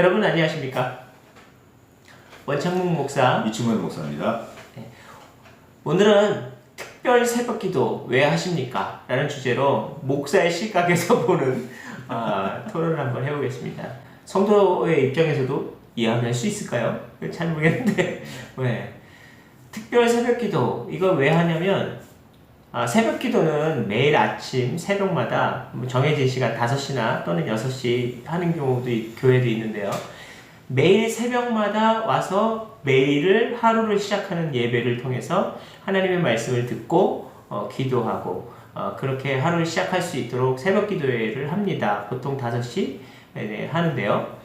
여러분 안녕하십니까? 원창문 목사 이충근 목사입니다. 오늘은 특별 새벽기도 왜 하십니까? 라는 주제로 목사의 시각에서 보는 토론을 한번 해보겠습니다. 성도의 입장에서도 이해할 수 있을까요? 잘 모르겠는데 왜 특별 새벽기도 이걸 왜 하냐면 새벽기도는 매일 아침 새벽마다 정해진 시간 5시나 또는 6시 하는 경우도 교회도 있는데요. 매일 새벽마다 와서 매일을 하루를 시작하는 예배를 통해서 하나님의 말씀을 듣고 기도하고 그렇게 하루를 시작할 수 있도록 새벽기도회를 합니다. 보통 5시 하는데요.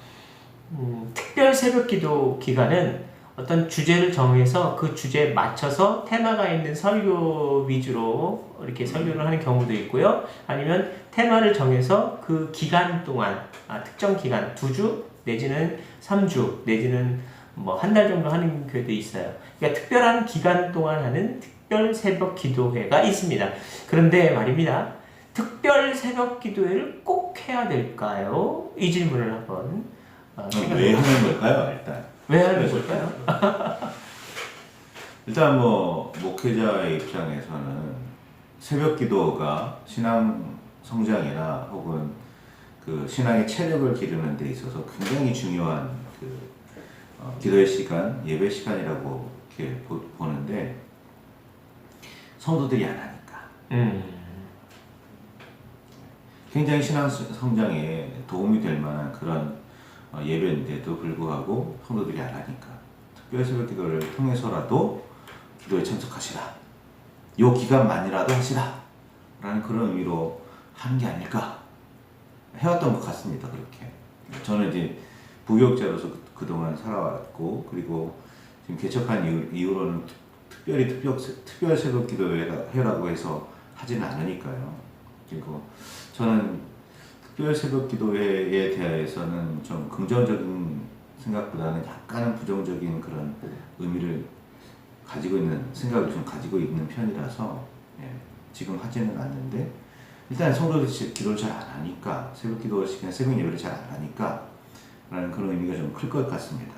특별 새벽기도 기간은 어떤 주제를 정해서 그 주제에 맞춰서 테마가 있는 설교 위주로 이렇게 설교를 하는 경우도 있고요. 아니면 테마를 정해서 그 기간 동안 특정 기간 2주 내지는 3주 내지는 뭐 한 달 정도 하는 교회도 있어요. 그러니까 특별한 기간 동안 하는 특별 새벽 기도회가 있습니다. 그런데 말입니다. 특별 새벽 기도회를 꼭 해야 될까요? 이 질문을 한번 왜 하는 걸까요? 일단 왜 하는 걸까요? 일단 뭐 목회자의 입장에서는 새벽 기도가 신앙 성장이나 혹은 그 신앙의 체력을 기르는 데 있어서 굉장히 중요한 기도의 시간, 예배 시간이라고 이렇게 보는데 성도들이 안 하니까 굉장히 신앙 성장에 도움이 될 만한 그런 예배인데도 불구하고 성도들이 안 하니까 특별 새벽 기도를 통해서라도 기도에 참석하시라, 요 기간만이라도 하시라 라는 그런 의미로 하는 게 아닐까 해왔던 것 같습니다. 그렇게 저는 이제 부교육자로서 그동안 살아왔고, 그리고 지금 개척한 이후로는 특별히 특별 새벽 기도회라고 해서 하지는 않으니까요. 그리고 저는 특별 새벽 기도회에 대해서는 좀 긍정적인 생각보다는 약간은 부정적인 그런 의미를 가지고 있는 생각을 좀 가지고 있는 편이라서 지금 하지는 않는데, 일단 성도들이 기도를 잘 안 하니까, 새벽 기도 시간 새벽 예배를 잘 안 하니까 라는 그런 의미가 좀 클 것 같습니다.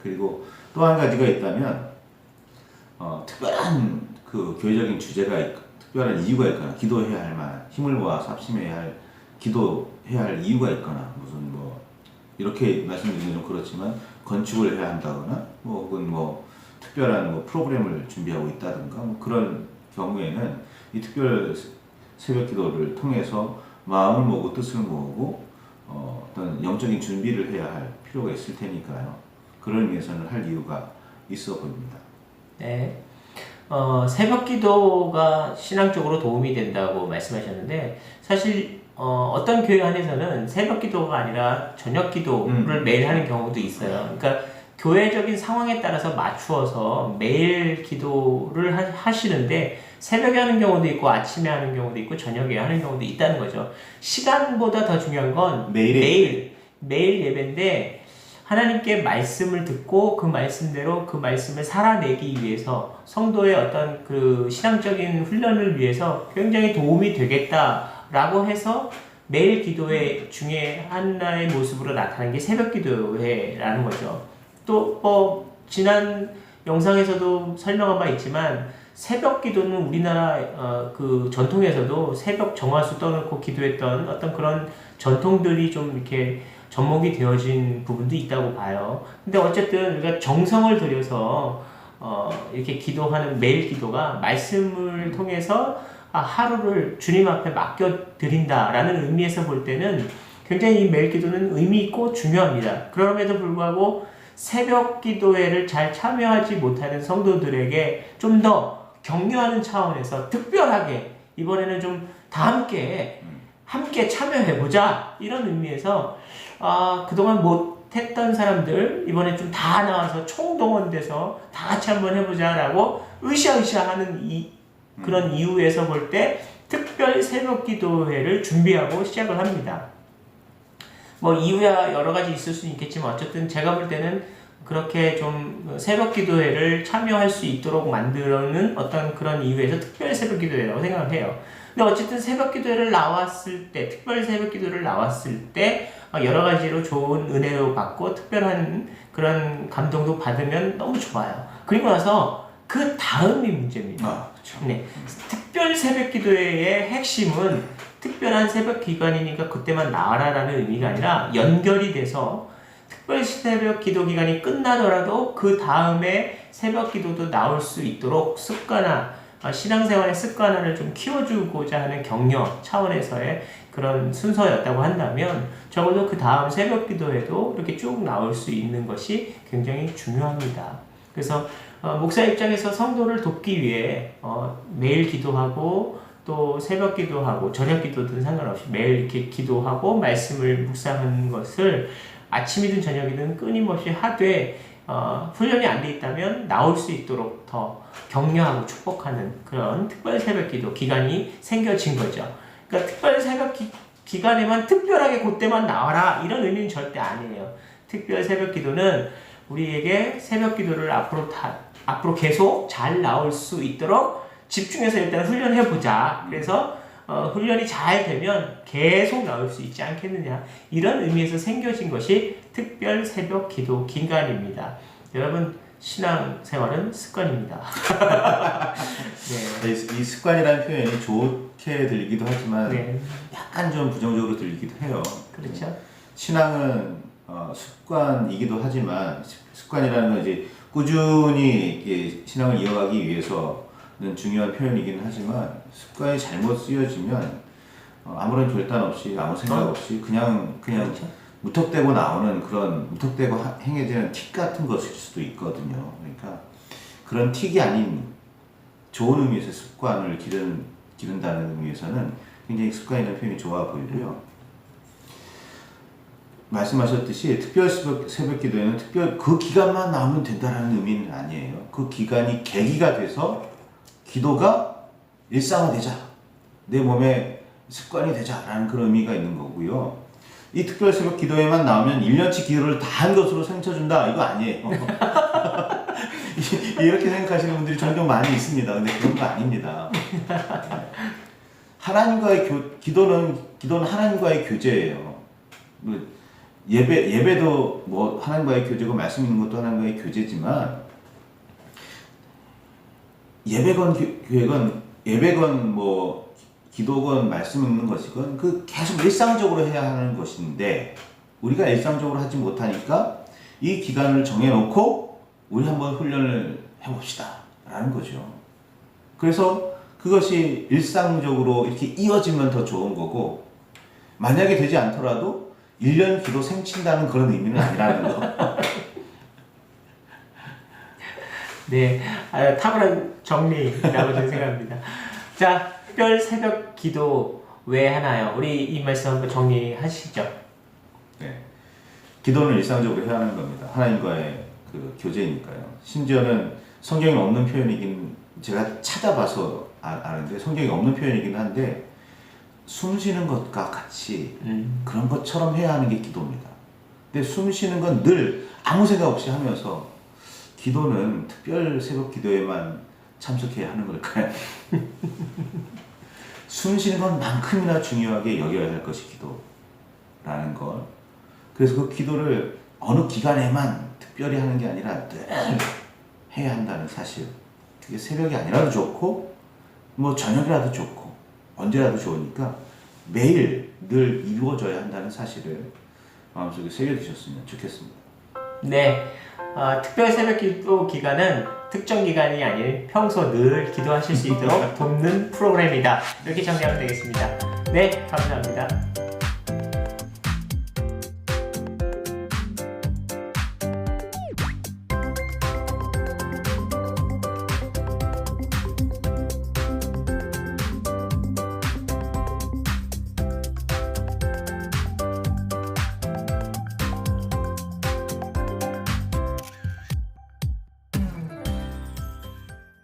그리고 또 한 가지가 있다면 특별한 그 교회적인 주제가 특별한 이유가 있거나 기도해야 할 만한, 힘을 모아서 합심해야 할, 기도해야 할 이유가 있거나, 무슨 뭐 이렇게 말씀드리면 좀 그렇지만 건축을 해야 한다거나 뭐 혹은 뭐 특별한 뭐 프로그램을 준비하고 있다든가 뭐 그런 경우에는 이 특별 새벽 기도를 통해서 마음을 모으고 뜻을 모으고 어떤 영적인 준비를 해야 할 필요가 있을 테니까요. 그런 의미에서는 할 이유가 있어 보입니다. 네. 새벽 기도가 신앙적으로 도움이 된다고 말씀하셨는데, 사실 어떤 교회 안에서는 새벽 기도가 아니라 저녁 기도를 매일 하는 경우도 있어요. 그러니까 교회적인 상황에 따라서 맞추어서 매일 기도를 하시는데, 새벽에 하는 경우도 있고 아침에 하는 경우도 있고 저녁에 하는 경우도 있다는 거죠. 시간보다 더 중요한 건 매일 예배인데, 하나님께 말씀을 듣고 그 말씀대로 그 말씀을 살아내기 위해서 성도의 어떤 그 신앙적인 훈련을 위해서 굉장히 도움이 되겠다라고 해서 매일 기도회 중에 하나의 모습으로 나타나는 게 새벽 기도회라는 거죠. 또 지난 영상에서도 설명한 바 있지만, 새벽 기도는 우리나라 그 전통에서도 새벽 정화수 떠놓고 기도했던 어떤 그런 전통들이 좀 이렇게 접목이 되어진 부분도 있다고 봐요. 근데 어쨌든 우리가 정성을 들여서 이렇게 기도하는 매일 기도가 말씀을 통해서 하루를 주님 앞에 맡겨 드린다라는 의미에서 볼 때는 굉장히 이 매일 기도는 의미 있고 중요합니다. 그럼에도 불구하고 새벽 기도회를 잘 참여하지 못하는 성도들에게 좀 더 격려하는 차원에서 특별하게 이번에는 좀 다 함께 참여해보자, 이런 의미에서 그동안 못했던 사람들 이번에 좀 다 나와서 총동원돼서 다 같이 한번 해보자라고 으쌰으쌰 하는 그런 이유에서 볼 때 특별 새벽 기도회를 준비하고 시작을 합니다. 뭐 이유야 여러 가지 있을 수는 있겠지만, 어쨌든 제가 볼 때는 그렇게 좀 새벽 기도회를 참여할 수 있도록 만드는 어떤 그런 이유에서 특별 새벽 기도회라고 생각을 해요. 근데 어쨌든 새벽 기도를 나왔을 때, 특별 새벽 기도를 나왔을 때 여러 가지로 좋은 은혜로 받고 특별한 그런 감동도 받으면 너무 좋아요. 그리고 나서 그 다음이 문제입니다. 그렇죠. 네. 특별 새벽 기도의 핵심은 특별한 새벽 기간이니까 그때만 나와라라는 의미가 아니라 연결이 돼서 특별 새벽 기도 기간이 끝나더라도 그 다음에 새벽 기도도 나올 수 있도록 습관화, 신앙생활의 습관화를 좀 키워주고자 하는 격려 차원에서의 그런 순서였다고 한다면 적어도 그 다음 새벽 기도에도 이렇게 쭉 나올 수 있는 것이 굉장히 중요합니다. 그래서 목사 입장에서 성도를 돕기 위해 매일 기도하고 또 새벽 기도하고 저녁 기도든 상관없이 매일 이렇게 기도하고 말씀을 묵상하는 것을 아침이든 저녁이든 끊임없이 하되 훈련이 안 돼 있다면 나올 수 있도록 더 격려하고 축복하는 그런 특별 새벽 기도 기간이 생겨진 거죠. 그러니까 특별 새벽 기간에만 특별하게 그때만 나와라 이런 의미는 절대 아니에요. 특별 새벽 기도는 우리에게 새벽 기도를 앞으로 계속 잘 나올 수 있도록 집중해서 일단 훈련해 보자. 그래서 훈련이 잘 되면 계속 나올 수 있지 않겠느냐 이런 의미에서 생겨진 것이 특별 새벽 기도 기간입니다. 여러분 신앙생활은 습관입니다. 네. 이 습관이라는 표현이 좋게 들리기도 하지만 네. 약간 좀 부정적으로 들리기도 해요. 그렇죠. 신앙은 습관이기도 하지만 습관이라는 건 이제 꾸준히 신앙을 이어가기 위해서는 중요한 표현이긴 하지만 습관이 잘못 쓰여지면 아무런 결단 없이 아무 생각 없이 그냥 그렇죠. 무턱대고 나오는 그런 무턱대고 행해지는 틱 같은 것일 수도 있거든요. 그러니까 그런 틱이 아닌 좋은 의미에서 습관을 기른다는 의미에서는 굉장히 습관이라는 표현이 좋아 보이고요. 말씀하셨듯이 특별 새벽 기도에는 그 기간만 나오면 된다는 의미는 아니에요. 그 기간이 계기가 돼서 기도가 일상화되자, 내 몸에 습관이 되자라는 그런 의미가 있는 거고요. 이 특별 새벽 기도에만 나오면 1년치 기도를 다 한 것으로 상처준다 이거 아니에요. 이렇게 생각하시는 분들이 종종 많이 있습니다. 근데 그런 거 아닙니다. 하나님과의 기도는 하나님과의 교제예요. 예배도 뭐 하나님과의 교제고 말씀 있는 것도 하나님과의 교제지만 예배건 뭐 기도건 말씀 읽는 것이건 그 계속 일상적으로 해야 하는 것인데 우리가 일상적으로 하지 못하니까 이 기간을 정해놓고 우리 한번 훈련을 해봅시다 라는 거죠. 그래서 그것이 일상적으로 이렇게 이어지면 더 좋은 거고 만약에 되지 않더라도 1년 기도 생친다는 그런 의미는 아니라는 거. 네, 탁월한 정리라고 저는 생각합니다. 자, 특별 새벽 기도 왜 하나요? 우리 이 말씀 한번 정리하시죠. 네, 기도는 일상적으로 해야 하는 겁니다. 하나님과의 그 교제니까요. 심지어는 성경에 없는 표현이긴 제가 찾아봐서 아는데 성경에 없는 표현이긴 한데 숨 쉬는 것과 같이 그런 것처럼 해야 하는 게 기도입니다. 근데 숨 쉬는 건 늘 아무 생각 없이 하면서 기도는 특별 새벽 기도에만 참석해야 하는 걸까요? 숨 쉬는 건 만큼이나 중요하게 여겨야 할 것이 기도라는 걸. 그래서 그 기도를 어느 기간에만 특별히 하는 게 아니라 늘 해야 한다는 사실. 그게 새벽이 아니라도 좋고 뭐 저녁이라도 좋고 언제라도 좋으니까 매일 늘 이루어져야 한다는 사실을 마음속에 새겨두셨으면 좋겠습니다. 네, 특별 새벽 기도 기간은 특정 기간이 아닌 평소 늘 기도하실 수 있도록 돕는 프로그램이다. 이렇게 정리하면 되겠습니다. 네, 감사합니다.